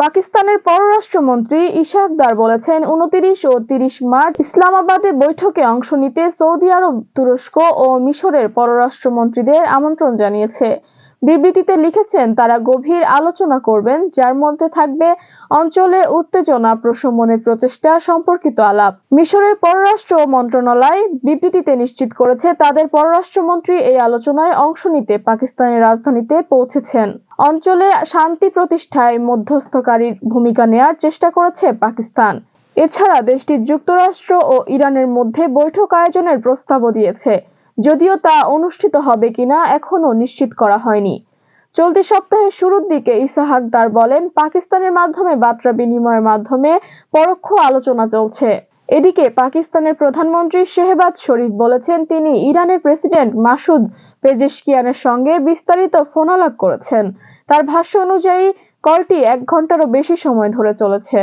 পাকিস্তানের পররাষ্ট্রমন্ত্রী ইশাক দার বলেছেন, ২৯ ও ৩০ মার্চ ইসলামাবাদে বৈঠকে অংশ নিতে সৌদি আরব, তুরস্ক ও মিশরের পররাষ্ট্রমন্ত্রীদের আমন্ত্রণ জানিয়েছে। বিবৃতিতে লিখেছেন, তারা গভীর আলোচনা করবেন, যার মধ্যে থাকবে অঞ্চলে উত্তেজনা প্রশমনের প্রচেষ্টা সম্পর্কিত আলাপ। মিশরের পররাষ্ট্র মন্ত্রণালয় বিবৃতিতে নিশ্চিত করেছে, তাদের পররাষ্ট্রমন্ত্রী এই আলোচনায় অংশ নিতে পাকিস্তানের রাজধানীতে পৌঁছেছেন। অঞ্চলে শান্তি প্রতিষ্ঠায় মধ্যস্থকারীর ভূমিকা নেয়ার চেষ্টা করেছে পাকিস্তান। এছাড়া দেশটি যুক্তরাষ্ট্র ও ইরানের মধ্যে বৈঠক আয়োজনের প্রস্তাবও দিয়েছে, যদিও তা অনুষ্ঠিত হবে কিনা এখনো নিশ্চিত করা হয়নি। চলতি সপ্তাহের শুরুর দিকে ইসহাক দার বলেন, পাকিস্তানের মাধ্যমে বার্তা বিনিময়ের মাধ্যমে পরোক্ষ আলোচনা চলছে। এদিকে পাকিস্তানের প্রধানমন্ত্রী শেহবাজ শরীফ বলেছেন, তিনি ইরানের প্রেসিডেন্ট মাসুদ পেজেশকিয়ানের সঙ্গে বিস্তারিত ফোনালাপ করেছেন। তার ভাষ্য অনুযায়ী কলটি ১ ঘন্টারও বেশি সময় ধরে চলেছে।